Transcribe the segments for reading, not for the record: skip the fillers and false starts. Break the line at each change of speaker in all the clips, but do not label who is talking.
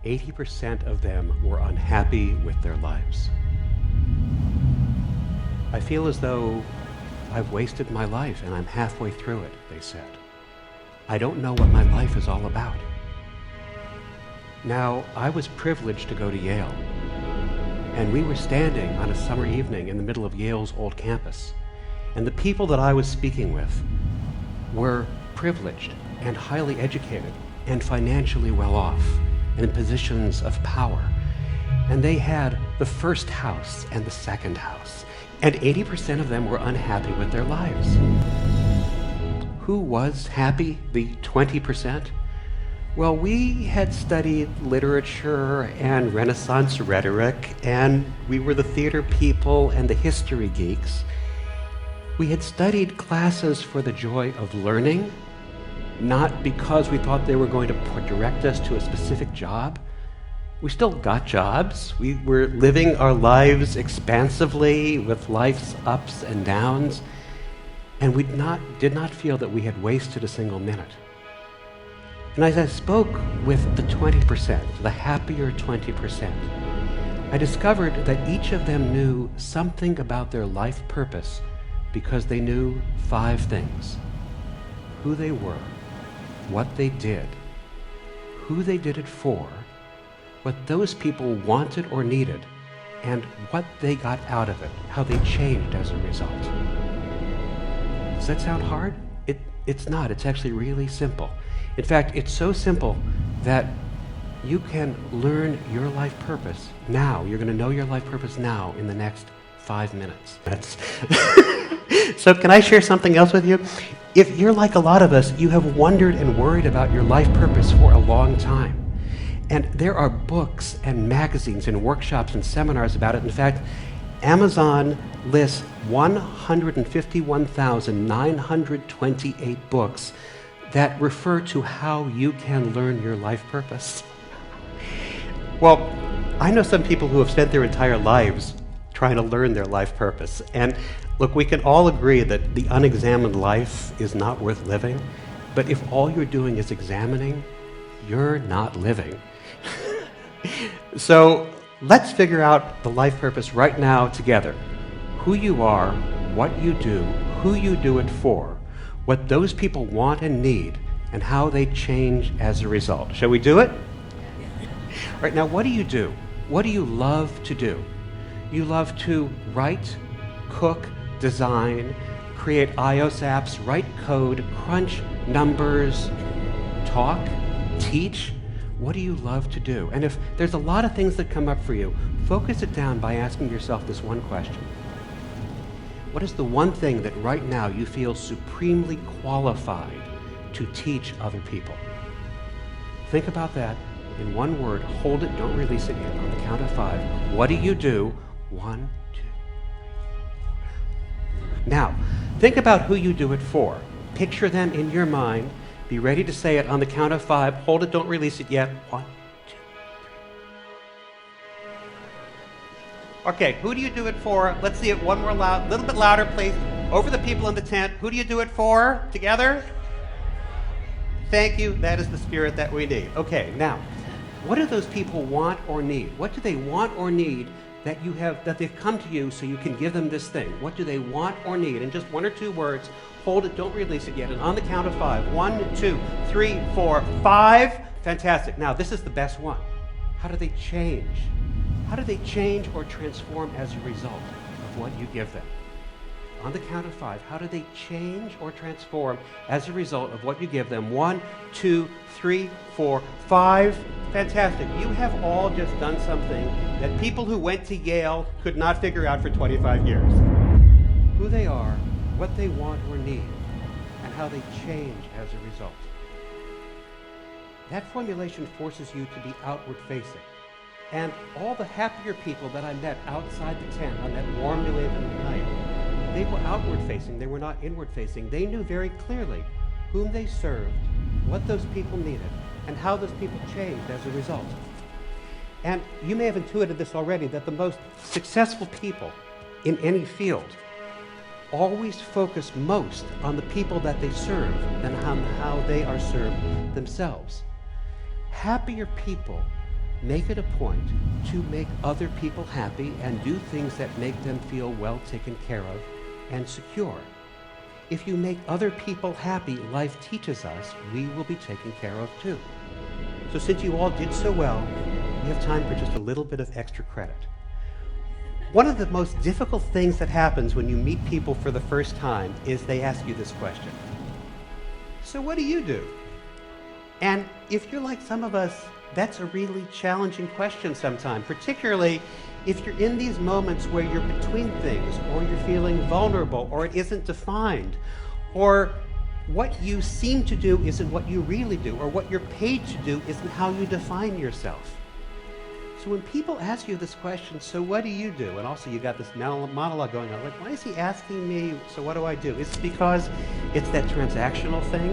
80% of them were unhappy with their lives. I feel as though I've wasted my life and I'm halfway through it, they said. I don't know what my life is all about. Now, I was privileged to go to Yale, and we were standing on a summer evening in the middle of Yale's old campus, and the people that I was speaking with were privileged and highly educated and financially well off and in positions of power. And they had the first house and the second house, and 80% of them were unhappy with their lives. Who was happy, the 20%? Well, we had studied literature and Renaissance rhetoric, and we were the theater people and the history geeks. We had studied classes for the joy of learning, not because we thought they were going to direct us to a specific job. We still got jobs. We were living our lives expansively with life's ups and downs, and we did not feel that we had wasted a single minute. And as I spoke with the 20%, the happier 20%, I discovered that each of them knew something about their life purpose because they knew 5 things: who they were, what they did, who they did it for, what those people wanted or needed, and what they got out of it, how they changed as a result. Does that sound hard? It's not. It's actually really simple. In fact, it's so simple that you can learn your life purpose now. You're going to know your life purpose now in the next 5 minutes. So can I share something else with you? If you're like a lot of us, you have wondered and worried about your life purpose for a long time. And there are books and magazines and workshops and seminars about it. In fact, Amazon lists 151,928 books that refer to how you can learn your life purpose. Well, I know some people who have spent their entire lives trying to learn their life purpose. And look, we can all agree that the unexamined life is not worth living. But if all you're doing is examining, you're not living. So let's figure out the life purpose right now together. Who you are, what you do, who you do it for, what those people want and need, and how they change as a result. Shall we do it? All right, now what do you do? What do you love to do? You love to write, cook, design, create iOS apps, write code, crunch numbers, talk, teach. What do you love to do? And if there's a lot of things that come up for you, focus it down by asking yourself this one question. What is the one thing that right now you feel supremely qualified to teach other people? Think about that in one word. Hold it, don't release it yet. On the count of 5. What do you do? 1, 2, 3, 4. Now, think about who you do it for. Picture them in your mind. Be ready to say it on the count of 5. Hold it, don't release it yet. 1, 2, 3. Okay, who do you do it for? Let's see it one more loud, a little bit louder, please. Over the people in the tent. Who do you do it for? Together? Thank you. That is the spirit that we need. Okay, now, what do those people want or need? What do they want or need that they've come to you so you can give them this thing? What do they want or need? In just 1 or 2 words. Hold it, don't release it yet. And on the count of 5. 1, 2, 3, 4, 5. Fantastic. Now, this is the best one. How do they change? How do they change or transform as a result of what you give them? On the count of 5, how do they change or transform as a result of what you give them? 1, 2, 3, 4, 5. Fantastic. You have all just done something that people who went to Yale could not figure out for 25 years. Who they are, what they want or need, and how they change as a result. That formulation forces you to be outward-facing. And all the happier people that I met outside the tent on that warm New England night, they were outward-facing, they were not inward-facing. They knew very clearly whom they served, what those people needed, and how those people changed as a result. And you may have intuited this already, that the most successful people in any field always focus most on the people that they serve than on how they are served themselves. Happier people make it a point to make other people happy and do things that make them feel well taken care of and secure. If you make other people happy, life teaches us we will be taken care of too. So since you all did so well, we have time for just a little bit of extra credit. One of the most difficult things that happens when you meet people for the first time is they ask you this question. So what do you do? And if you're like some of us, that's a really challenging question sometimes, particularly if you're in these moments where you're between things, or you're feeling vulnerable, or it isn't defined, or what you seem to do isn't what you really do, or what you're paid to do isn't how you define yourself. So when people ask you this question, so what do you do? And also you got this monologue going on, like, why is he asking me, so what do I do? Is it because it's that transactional thing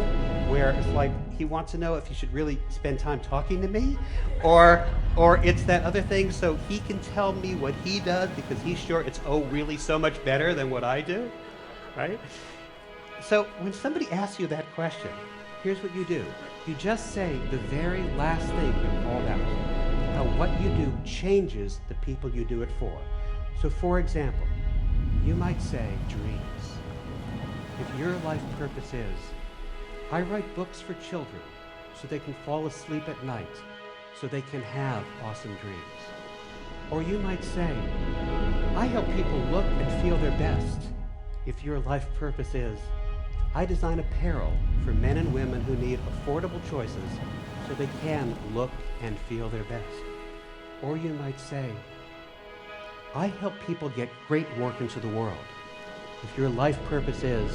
where it's like he wants to know if you should really spend time talking to me? Or it's that other thing so he can tell me what he does because he's sure it's really so much better than what I do, right? So when somebody asks you that question, here's what you do. You just say the very last thing you called out. How what you do changes the people you do it for. So for example, you might say dreams. If your life purpose is, I write books for children so they can fall asleep at night, so they can have awesome dreams. Or you might say, I help people look and feel their best. If your life purpose is, I design apparel for men and women who need affordable choices so they can look and feel their best. Or you might say, I help people get great work into the world. If your life purpose is,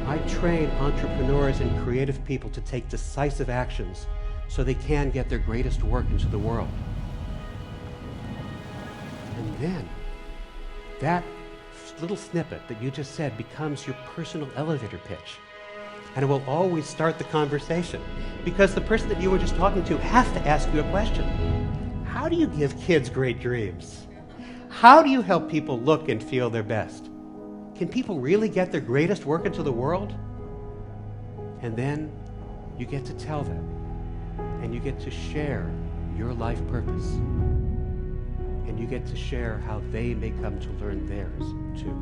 I train entrepreneurs and creative people to take decisive actions so they can get their greatest work into the world. And then, that little snippet that you just said becomes your personal elevator pitch. And it will always start the conversation because the person that you were just talking to has to ask you a question. How do you give kids great dreams? How do you help people look and feel their best? Can people really get their greatest work into the world? And then you get to tell them, and you get to share your life purpose, and you get to share how they may come to learn theirs too.